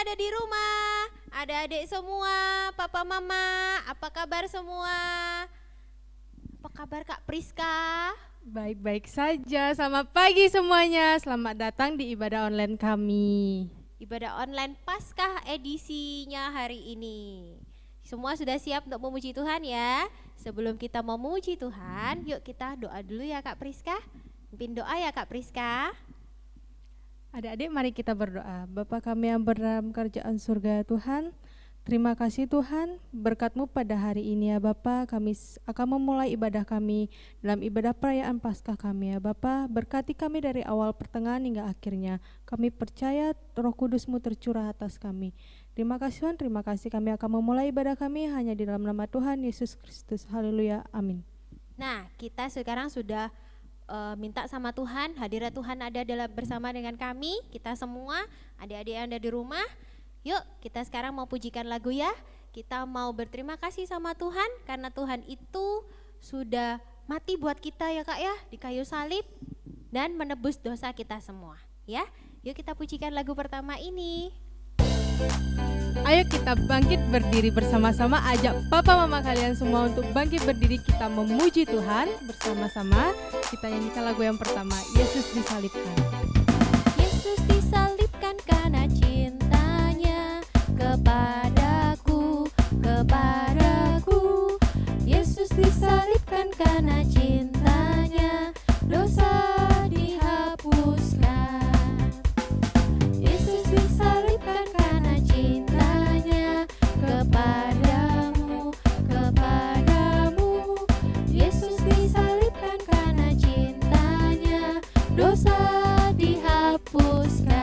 ada di rumah? Adik-adik semua, papa mama, apa kabar semua? Apa kabar Kak Priska? Baik-baik saja, selamat pagi semuanya. Selamat datang di ibadah online kami. Ibadah online Paskah edisinya hari ini. Semua sudah siap untuk memuji Tuhan ya? Sebelum kita memuji Tuhan, yuk kita doa dulu ya Kak Priska. Pimpin doa ya Kak Priska. Adik-adik mari kita berdoa. Bapa kami yang berdalam kerajaan surga Tuhan, terima kasih Tuhan berkat-Mu pada hari ini ya Bapa. Kami akan memulai ibadah kami dalam ibadah perayaan Paskah kami ya Bapa. Berkati kami dari awal pertengahan hingga akhirnya. Kami percaya Roh Kudus-Mu tercurah atas kami. Terima kasih Tuhan, terima kasih kami akan memulai ibadah kami hanya di dalam nama Tuhan Yesus Kristus. Haleluya, amin. Nah, kita sekarang sudah minta sama Tuhan, hadirat Tuhan ada bersama dengan kami, kita semua, adik-adik yang ada di rumah. Yuk kita sekarang mau pujikan lagu ya. Kita mau berterima kasih sama Tuhan karena Tuhan itu sudah mati buat kita ya Kak ya, di kayu salib dan menebus dosa kita semua ya. Yuk kita pujikan lagu pertama ini. Ayo kita bangkit berdiri bersama-sama, ajak papa mama kalian semua untuk bangkit berdiri, kita memuji Tuhan bersama-sama. Kita nyanyikan lagu yang pertama, Yesus disalibkan. Yesus disalibkan karena cintanya kepadaku, kepadaku. Yesus disalibkan karena cintanya, dosa dihapuskan. Yesus disalibkan karena cintanya kepadamu, kepadamu. Yesus disalibkan karena cintanya, dosa dihapuskan.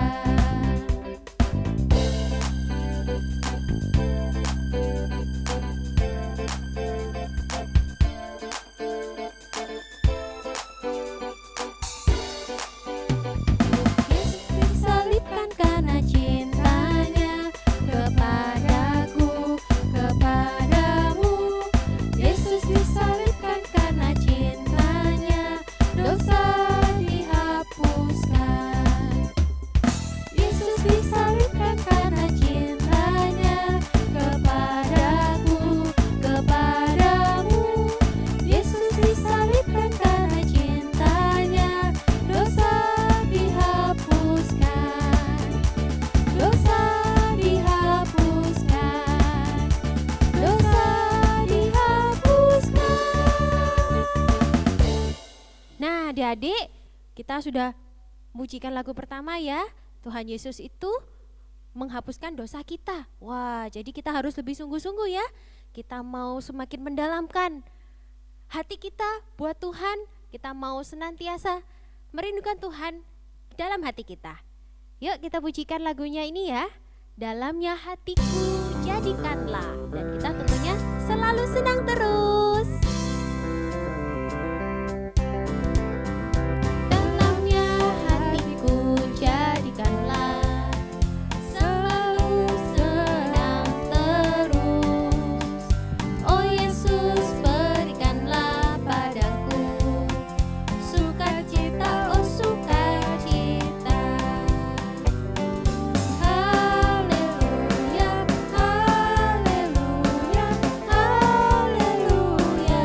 Yesus disalibkan karena cintanya kepadaku, kepadamu. Yesus disalibkan karena cintanya, dosa dihapuskan. Yesus disalibkan karena cintanya kepadaku, kepadamu. Yesus disalibkan karena cintanya, dosa dihapuskan, dosa dihapuskan, dosa dihapuskan. Nah adik-adik, kita sudah mujikan lagu pertama ya. Tuhan Yesus itu menghapuskan dosa kita. Wah, jadi kita harus lebih sungguh-sungguh ya. Kita mau semakin mendalamkan hati kita buat Tuhan. Kita mau senantiasa merindukan Tuhan dalam hati kita. Yuk kita pujikan lagunya ini ya. Dalamnya hatiku jadikanlah. Dan kita tentunya selalu senang terus. Dalamnya hatiku jadikanlah, selalu senang terus. Oh Yesus berikanlah padaku sukacita, oh sukacita. Haleluya, haleluya, haleluya.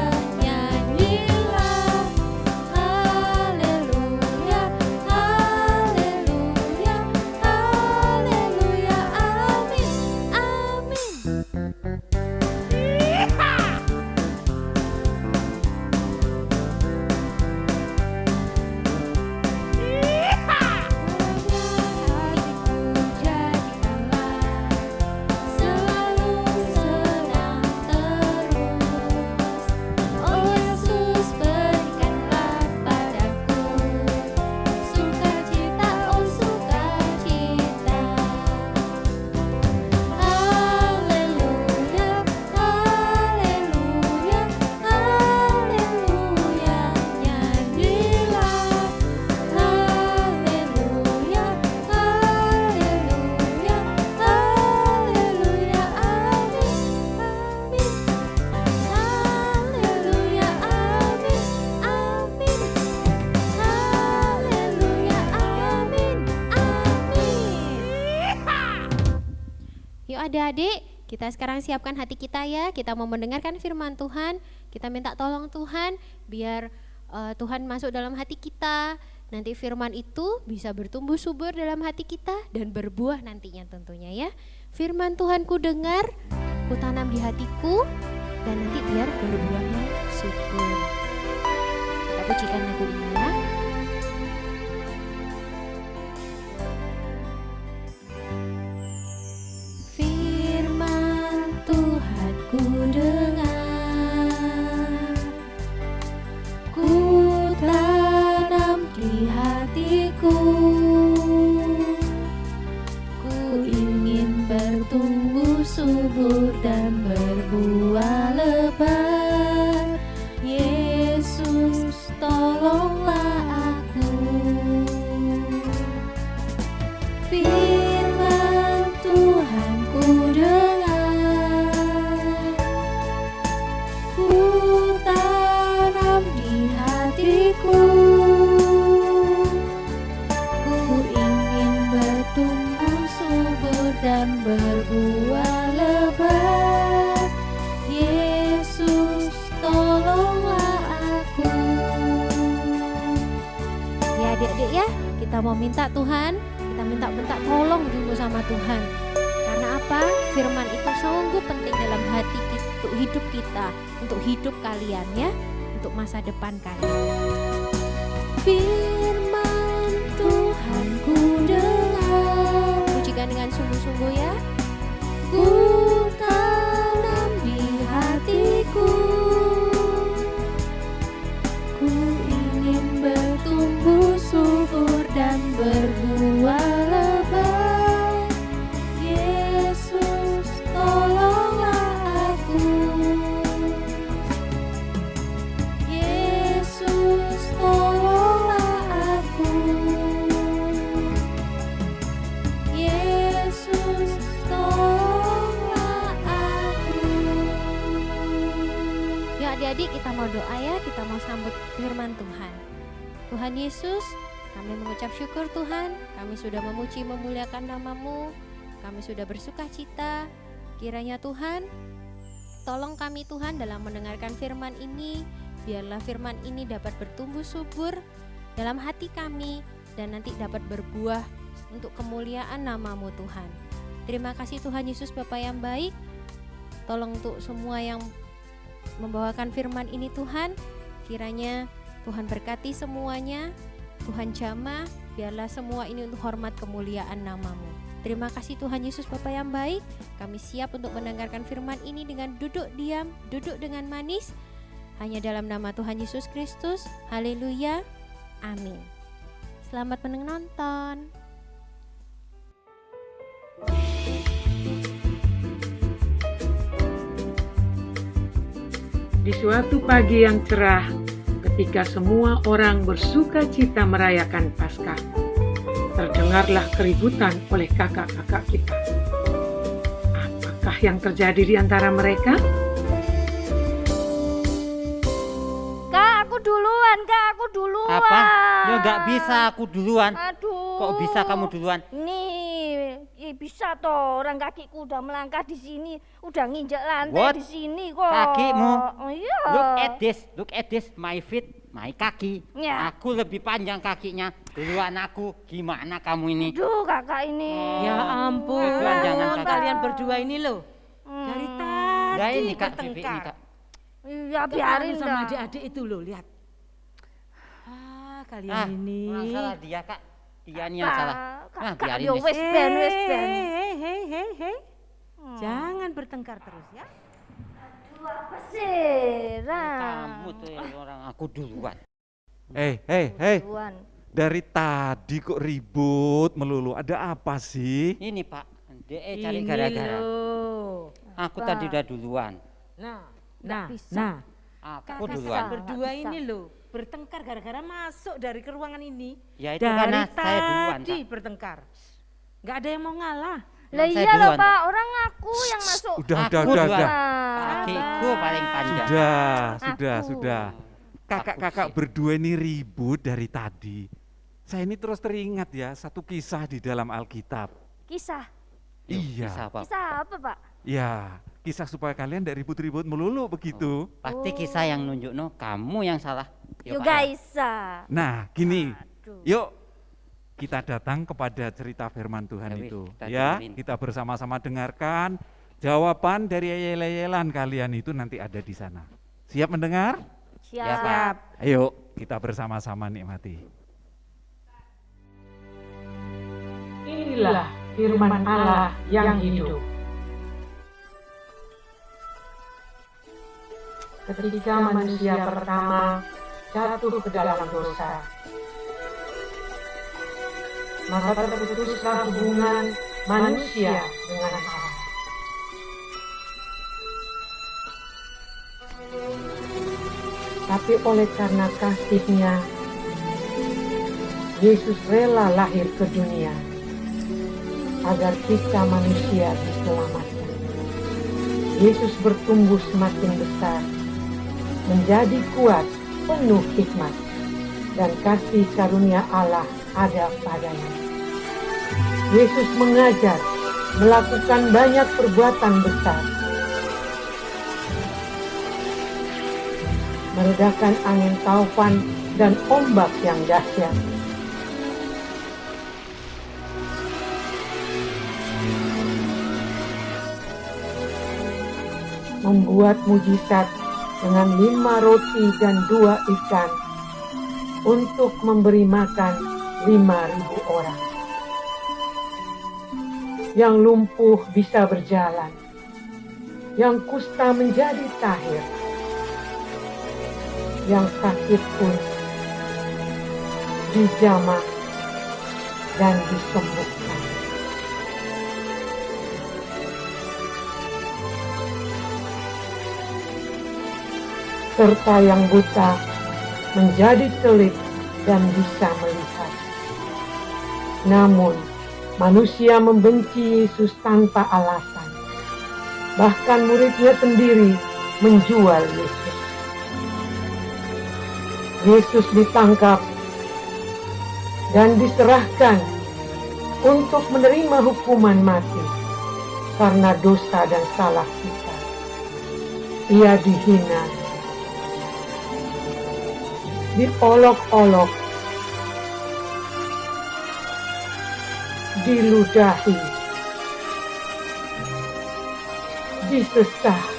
Yuk adik-adik, kita sekarang siapkan hati kita ya. Kita mau mendengarkan firman Tuhan. Kita minta tolong Tuhan biar Tuhan masuk dalam hati kita. Nanti firman itu bisa bertumbuh subur dalam hati kita dan berbuah nantinya tentunya ya. Firman Tuhan ku dengar, ku tanam di hatiku, dan nanti biar berbuahnya subur. Kita pujikan lagu ini ya. Firman Tuhan ku dengar, ku tanam di hatiku, ku ingin bertumbuh subur dan berbuah lebat. Yesus, tolonglah aku. Firman Tuhan ku dengar, ku tanam di hatiku, ku ingin bertumbuh subur dan berbuah lebat. Yesus, tolonglah aku. Ya adik-adik ya, kita mau minta Tuhan, kita minta tolong dulu sama Tuhan. Karena apa? Firman itu sungguh penting dalam hati kita, untuk hidup kita, untuk hidup kalian ya, untuk masa depan kalian. Firman Tuhan ku dengar, pujikan dengan sungguh-sungguh ya. Ku tanam di hatiku, ku ingin bertumbuh subur dan berbuah lebat. Yesus, tolonglah aku. Yesus, tolonglah aku. Yesus, tolonglah aku. Ya adik-adik, kita mau doa ya, kita mau sambut firman Tuhan. Tuhan Yesus, kami mengucap syukur Tuhan, kami sudah memuji memuliakan nama-Mu, kami sudah bersuka cita. Kiranya Tuhan, tolong kami Tuhan dalam mendengarkan firman ini, biarlah firman ini dapat bertumbuh subur dalam hati kami dan nanti dapat berbuah untuk kemuliaan nama-Mu Tuhan. Terima kasih Tuhan Yesus Bapa yang baik, tolong untuk semua yang membawakan firman ini Tuhan, kiranya Tuhan berkati semuanya, Tuhan jamah, biarlah semua ini untuk hormat kemuliaan nama-Mu. Terima kasih Tuhan Yesus Bapa yang baik, kami siap untuk mendengarkan firman ini dengan duduk diam, duduk dengan manis, hanya dalam nama Tuhan Yesus Kristus. Haleluya, amin. Selamat menonton. Di suatu pagi yang cerah, ketika semua orang bersuka cita merayakan Paskah, terdengarlah keributan oleh kakak-kakak kita. Apakah yang terjadi di antara mereka? Kak, aku duluan, Kak, aku duluan. Apa? Ya nggak bisa aku duluan. Aduh. Kok bisa kamu duluan? Nih, bisa toh. Orang kakiku udah melangkah di sini, udah nginjak lantai What? di sini kok. Kakimu? Oh, iya. Look at this, my feet, my kaki. Ya. Aku lebih panjang kakinya duluan aku. Gimana kamu ini? Aduh, kakak ini. Ya ampun, Tuhan, jangan kakak. kalian berdua ini loh. Dari tadi Nah ini kak, pipi ini bertengkar. kak. Iya, Anu biarin sama dah. adik-adik itu loh, lihat. Kalian ini. Orang salah dia kak. Dia nih yang salah. Kakak, Biarin yo wis. wes ben, wes ben. Hei. Jangan bertengkar terus ya. Aduh, apa sih? Kamu tuh yang orang aku duluan. Hei, Duluan. dari tadi kok ribut melulu, ada apa sih? Ini pak, DE cari Ini gara-gara. loh. Aku tadi udah duluan. Nah, bisa. Aku Kakak duluan. bisa. berdua bisa. ini loh bertengkar gara-gara masuk dari ke ruangan ini. Ya itu dari karena saya duluan tadi kak. bertengkar. Nggak ada yang mau ngalah. Lah Saya iya loh duluan, Pak, orang aku yang masuk. Udah. Aku duluan. Ah. Kakiku paling panjang. Sudah. Aku. Kakak-kakak berdua ini ribut dari tadi. Saya ini terus teringat ya satu kisah di dalam Alkitab. Kisah. Yuk, Iya. Kisah apa? Kisah apa, Pak? Ya, kisah supaya kalian tidak ribut-ribut melulu begitu. Pasti kisah yang nunjuk kamu yang salah. Yuk Pak, ya. guys. Nah, gini. Aduh. Yuk kita datang kepada cerita firman Tuhan Ya wis, itu. kita Ya, dengerin. kita bersama-sama dengarkan. Jawaban dari yel-yelan kalian itu nanti ada di sana. Siap mendengar? Ya, Pak. Siap. Ayo kita bersama-sama nikmati. Inilah firman Allah yang hidup. Ketika manusia pertama jatuh ke dalam dosa, maka terputuslah hubungan manusia dengan Allah. Tapi oleh karena kasih-Nya, Yesus rela lahir ke dunia agar kita manusia diselamatkan. Yesus bertumbuh semakin besar, menjadi kuat, penuh hikmat, dan kasih karunia Allah ada padanya. Yesus mengajar, melakukan banyak perbuatan besar, meredakan angin taufan dan ombak yang dahsyat. Membuat mujizat dengan 5 roti dan 2 ikan untuk memberi makan 5.000 orang. Yang lumpuh bisa berjalan, yang kusta menjadi tahir, yang sakit pun dijamah dan disembuhkan. Serta yang buta menjadi telik dan bisa melihat. Namun, manusia membenci Yesus tanpa alasan. Bahkan muridnya sendiri menjual Yesus. Yesus ditangkap dan diserahkan untuk menerima hukuman mati karena dosa dan salah kita. Ia dihina, diolok-olok, diludahi, disesah.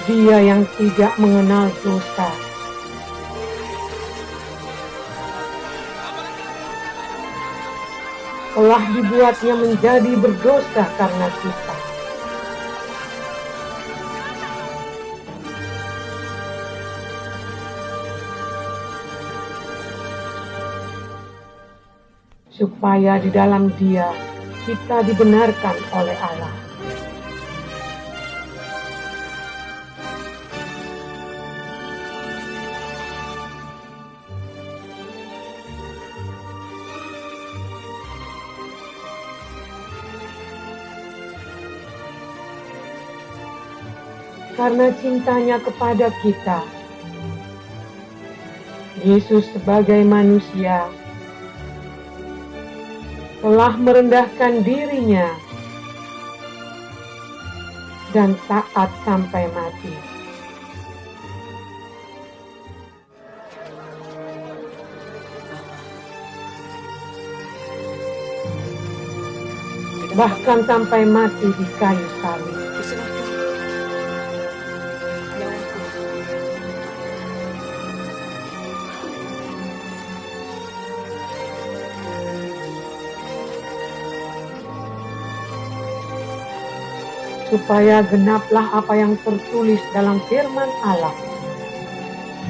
Dia yang tidak mengenal dosa telah dibuatnya menjadi berdosa karena kita. Supaya di dalam Dia kita dibenarkan oleh Allah. Karena cintanya kepada kita, Yesus sebagai manusia telah merendahkan dirinya dan taat sampai mati. Bahkan sampai mati di kayu salib. Supaya genaplah apa yang tertulis dalam firman Allah,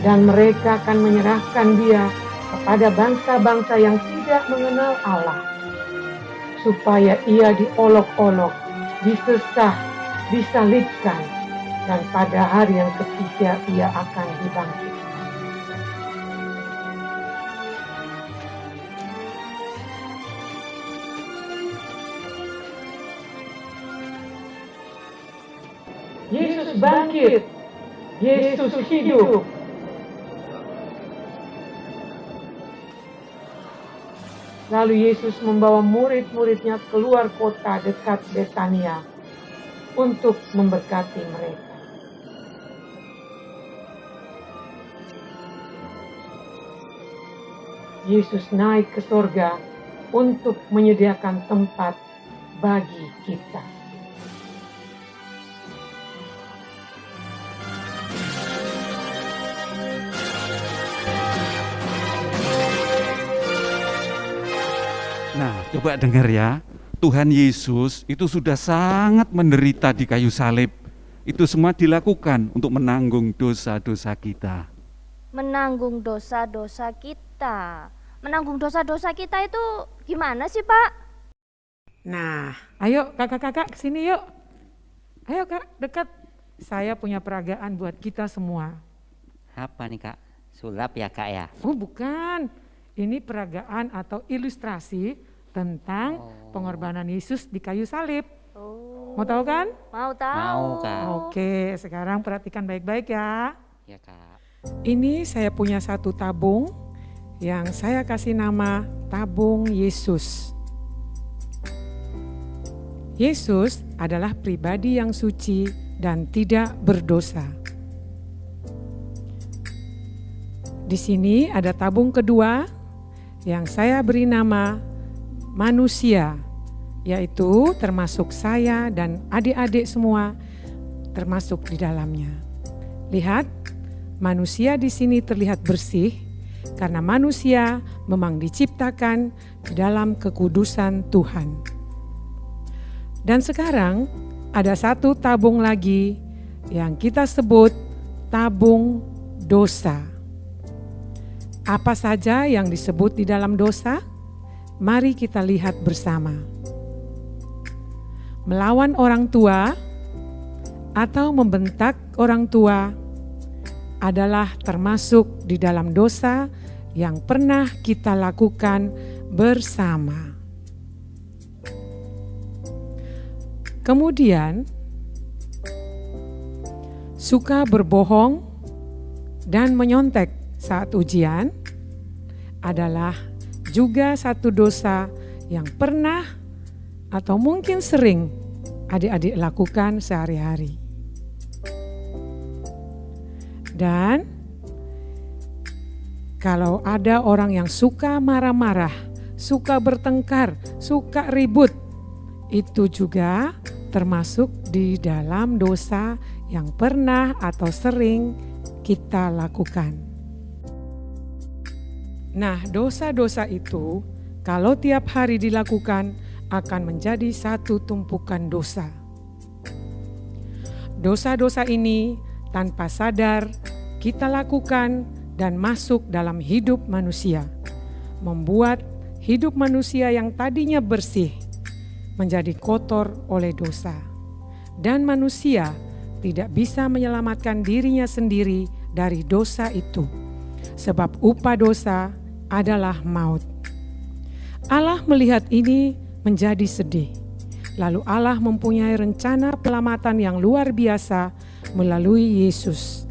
dan mereka akan menyerahkan Dia kepada bangsa-bangsa yang tidak mengenal Allah, supaya Ia diolok-olok, disesah, disalibkan, dan pada hari yang ketiga Ia akan dibangkitkan. Yesus bangkit, Yesus hidup. Lalu Yesus membawa murid-muridnya keluar kota dekat Betania untuk memberkati mereka. Yesus naik ke sorga untuk menyediakan tempat bagi kita. Nah, coba dengar ya. Tuhan Yesus itu sudah sangat menderita di kayu salib. Itu semua dilakukan untuk menanggung dosa-dosa kita. Menanggung dosa-dosa kita. Menanggung dosa-dosa kita itu gimana sih, Pak? Nah, ayo kakak-kakak kesini yuk. Ayo kak, dekat. Saya punya peragaan buat kita semua. Apa nih Kak? Sulap ya Kak ya? Oh bukan, ini peragaan atau ilustrasi tentang pengorbanan Yesus di kayu salib. Mau tahu kan? Mau tahu. Mau Kak. Oke, sekarang perhatikan baik-baik ya. Ya Kak. Ini saya punya satu tabung yang saya kasih nama tabung Yesus. Yesus adalah pribadi yang suci dan tidak berdosa. Di sini ada tabung kedua yang saya beri nama manusia, yaitu termasuk saya dan adik-adik semua termasuk di dalamnya. Lihat, manusia di sini terlihat bersih karena manusia memang diciptakan di dalam kekudusan Tuhan. Dan sekarang ada satu tabung lagi yang kita sebut tabung dosa. Apa saja yang disebut di dalam dosa? Mari kita lihat bersama. Melawan orang tua atau membentak orang tua adalah termasuk di dalam dosa yang pernah kita lakukan bersama. Kemudian, suka berbohong dan menyontek saat ujian adalah juga satu dosa yang pernah atau mungkin sering adik-adik lakukan sehari-hari. Dan kalau ada orang yang suka marah-marah, suka bertengkar, suka ribut, itu juga termasuk di dalam dosa yang pernah atau sering kita lakukan. Nah, dosa-dosa itu kalau tiap hari dilakukan akan menjadi satu tumpukan dosa. Dosa-dosa ini tanpa sadar kita lakukan dan masuk dalam hidup manusia, membuat hidup manusia yang tadinya bersih menjadi kotor oleh dosa. Dan manusia tidak bisa menyelamatkan dirinya sendiri dari dosa itu, sebab upah dosa adalah maut. Allah melihat ini menjadi sedih. Lalu Allah mempunyai rencana penyelamatan yang luar biasa melalui Yesus,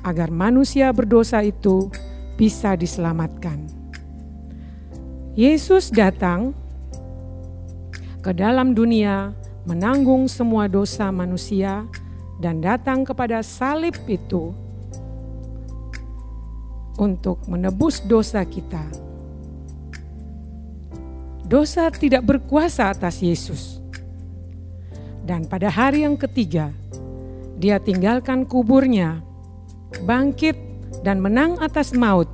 agar manusia berdosa itu bisa diselamatkan. Yesus datang ke dalam dunia menanggung semua dosa manusia dan datang kepada salib itu untuk menebus dosa kita. Dosa tidak berkuasa atas Yesus. Dan pada hari yang ketiga, dia tinggalkan kuburnya, bangkit dan menang atas maut,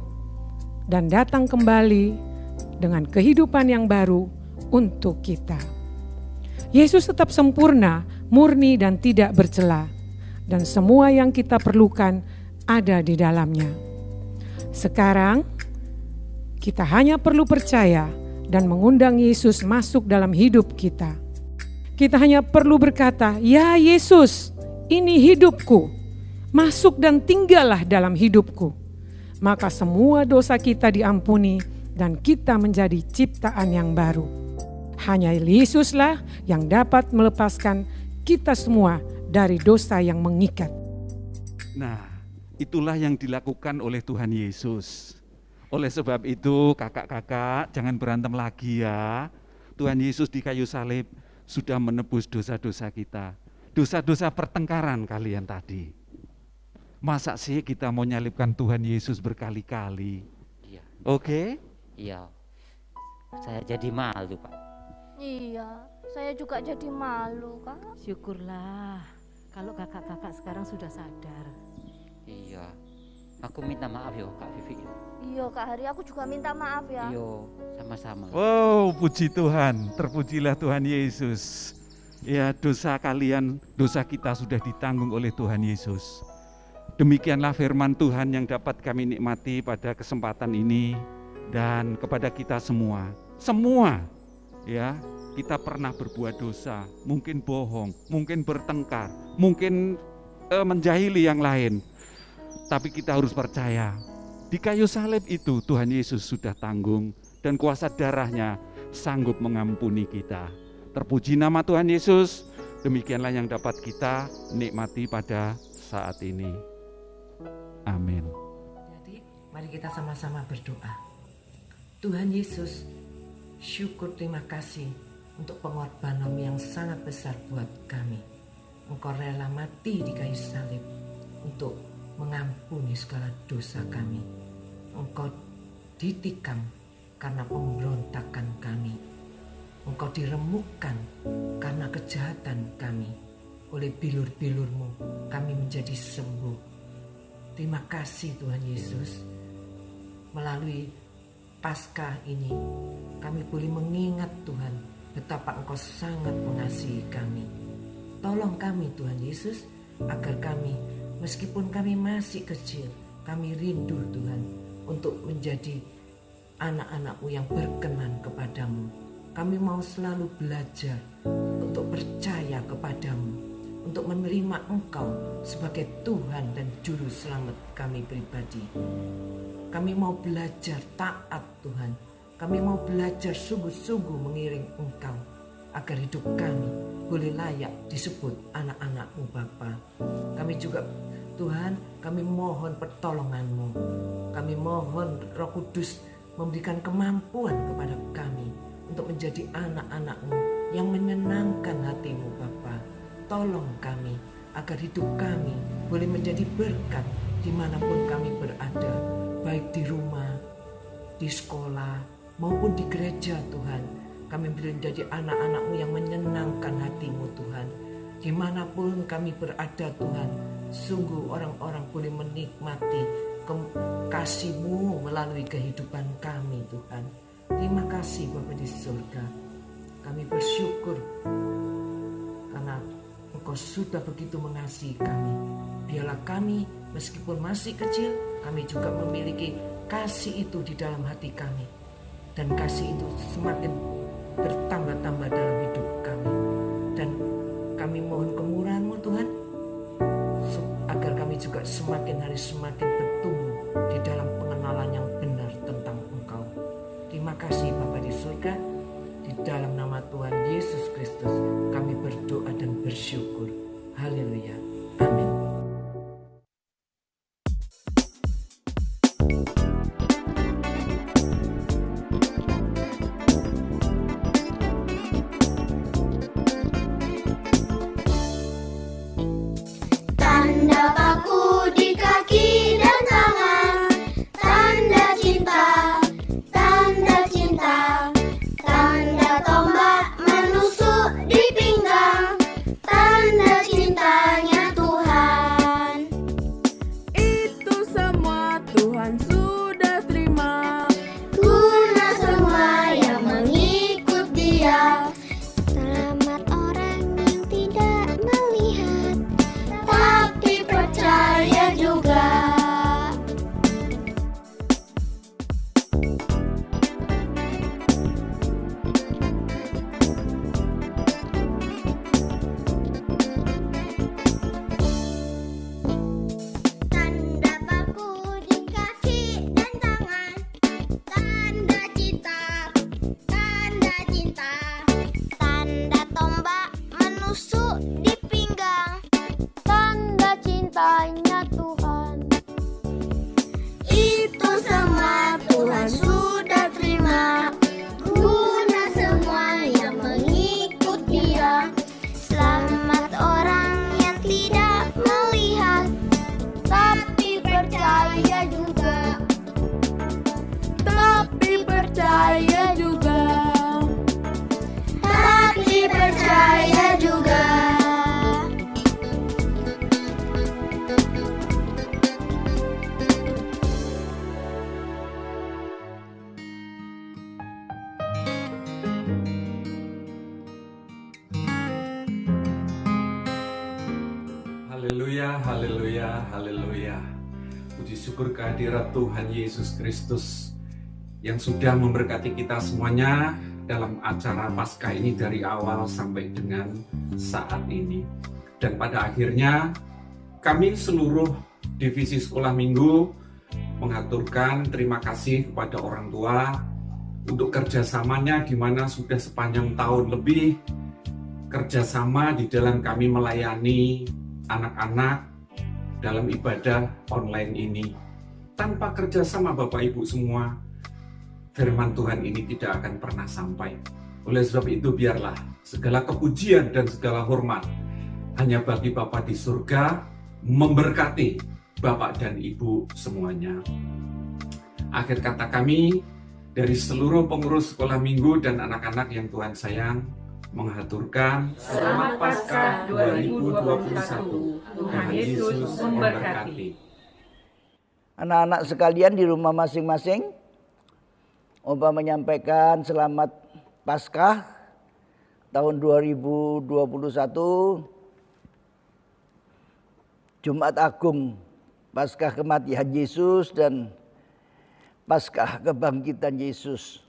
dan datang kembali dengan kehidupan yang baru untuk kita. Yesus tetap sempurna, murni dan tidak bercela, dan semua yang kita perlukan ada di dalamnya. Sekarang kita hanya perlu percaya dan mengundang Yesus masuk dalam hidup kita. Kita hanya perlu berkata, "Ya Yesus, ini hidupku. Masuk dan tinggallah dalam hidupku." Maka semua dosa kita diampuni dan kita menjadi ciptaan yang baru. Hanya Yesuslah yang dapat melepaskan kita semua dari dosa yang mengikat. Nah, itulah yang dilakukan oleh Tuhan Yesus. Oleh sebab itu kakak-kakak jangan berantem lagi ya. Tuhan Yesus di kayu salib sudah menebus dosa-dosa kita. Dosa-dosa pertengkaran kalian tadi. Masa sih kita mau nyalibkan Tuhan Yesus berkali-kali? Iya. Oke? Iya. Saya jadi malu, Pak. Iya, saya juga jadi malu, Kak. Syukurlah kalau kakak-kakak sekarang sudah sadar. Iya. Aku minta maaf ya, Kak Vivi. Iya, Kak Hari, aku juga minta maaf ya. Iya, sama-sama. Wow, puji Tuhan, terpujilah Tuhan Yesus. Ya, dosa kalian, dosa kita sudah ditanggung oleh Tuhan Yesus. Demikianlah firman Tuhan yang dapat kami nikmati pada kesempatan ini dan kepada kita semua. Semua, ya, kita pernah berbuat dosa, mungkin bohong, mungkin bertengkar, mungkin menjahili yang lain. Tapi kita harus percaya, di kayu salib itu Tuhan Yesus sudah tanggung dan kuasa darahnya sanggup mengampuni kita. Terpuji nama Tuhan Yesus, demikianlah yang dapat kita nikmati pada saat ini. Amin. Jadi mari kita sama-sama berdoa. Tuhan Yesus, syukur terima kasih untuk pengorbanan yang sangat besar buat kami. Engkau rela mati di kayu salib untuk mengampuni segala dosa kami. Engkau ditikam karena pemberontakan kami. Engkau diremukkan karena kejahatan kami. Oleh bilur-bilur-Mu kami menjadi sembuh. Terima kasih Tuhan Yesus. Melalui Paskah ini kami boleh mengingat Tuhan betapa Engkau sangat mengasihi kami. Tolong kami Tuhan Yesus agar kami, meskipun kami masih kecil, kami rindu Tuhan untuk menjadi anak-anak-Mu yang berkenan kepadamu. Kami mau selalu belajar untuk percaya kepadamu, untuk menerima Engkau sebagai Tuhan dan Juru Selamat kami pribadi. Kami mau belajar taat Tuhan. Kami mau belajar sungguh-sungguh mengiring Engkau agar hidup kami boleh layak disebut anak-anak-Mu Bapa. Kami juga Tuhan, kami mohon pertolongan-Mu. Kami mohon Roh Kudus memberikan kemampuan kepada kami untuk menjadi anak-anak-Mu yang menyenangkan hati-Mu Bapa. Tolong kami agar hidup kami boleh menjadi berkat dimanapun kami berada, baik di rumah, di sekolah, maupun di gereja Tuhan. Kami boleh menjadi anak-anak-Mu yang menyenangkan hati-Mu Tuhan. Dimanapun kami berada Tuhan, sungguh orang-orang boleh menikmati kasih-Mu melalui kehidupan kami Tuhan. Terima kasih Bapa di surga. Kami bersyukur karena Engkau sudah begitu mengasihi kami. Biarlah kami meskipun masih kecil, kami juga memiliki kasih itu di dalam hati kami. Dan kasih itu semakin bertambah-tambah dalam hidup kami. Dan kami mohon kemurahan-Mu Tuhan, agar kami juga semakin hari semakin bertumbuh di dalam pengenalan yang benar tentang Engkau. Terima kasih Bapa di surga. Di dalam nama Tuhan Yesus Kristus kami berdoa dan bersyukur. Haleluya. Amin. Tanda paku di kaki dan tangan, tanda cinta, tanda cinta, tanda tombak menusuk di percaya juga. Haleluya, haleluya, haleluya. Puji syukur kehadirat Tuhan Yesus Kristus yang sudah memberkati kita semuanya dalam acara Paskah ini dari awal sampai dengan saat ini. Dan pada akhirnya kami seluruh divisi sekolah minggu mengaturkan terima kasih kepada orang tua untuk kerjasamanya di mana sudah sepanjang tahun lebih kerjasama di dalam kami melayani anak-anak dalam ibadah online ini. Tanpa kerjasama Bapak Ibu semua, firman Tuhan ini tidak akan pernah sampai. Oleh sebab itu biarlah segala kepujian dan segala hormat hanya bagi Bapa di surga, memberkati Bapak dan Ibu semuanya. Akhir kata kami dari seluruh pengurus sekolah minggu dan anak-anak yang Tuhan sayang, mengaturkan Selamat Paskah 2021. Tuhan Yesus memberkati. Anak-anak sekalian di rumah masing-masing, Opa menyampaikan selamat Paskah tahun 2021, Jumat Agung, Paskah kematian Yesus dan Paskah kebangkitan Yesus.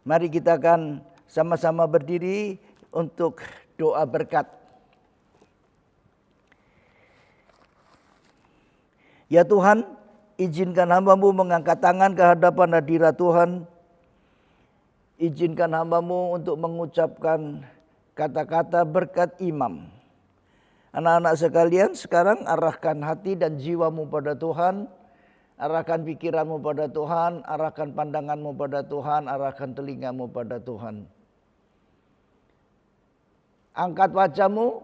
Mari kita akan sama-sama berdiri untuk doa berkat. Ya Tuhan, izinkan hamba-Mu mengangkat tangan ke hadapan hadirat Tuhan. Izinkan hamba-Mu untuk mengucapkan kata-kata berkat imam. Anak-anak sekalian, sekarang arahkan hati dan jiwamu pada Tuhan. Arahkan pikiranmu pada Tuhan, arahkan pandanganmu pada Tuhan, arahkan telingamu pada Tuhan. Angkat wajahmu,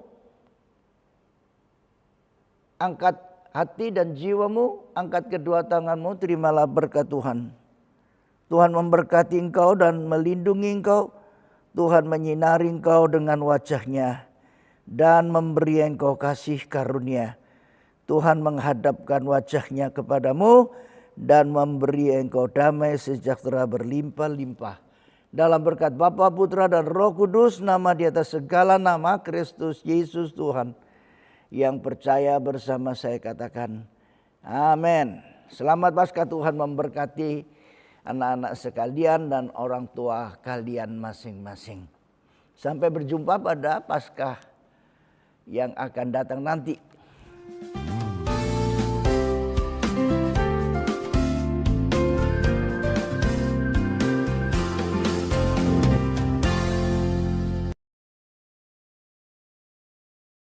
angkat hati dan jiwamu, angkat kedua tanganmu, terimalah berkat Tuhan. Tuhan memberkati engkau dan melindungi engkau. Tuhan menyinari engkau dengan wajah-Nya dan memberi engkau kasih karunia. Tuhan menghadapkan wajah-Nya kepadamu dan memberi engkau damai sejahtera berlimpah-limpah. Dalam berkat Bapa, Putra dan Roh Kudus, nama di atas segala nama, Kristus Yesus Tuhan. Yang percaya bersama saya katakan, amin. Selamat Paskah, Tuhan memberkati anak-anak sekalian dan orang tua kalian masing-masing. Sampai berjumpa pada Paskah yang akan datang nanti.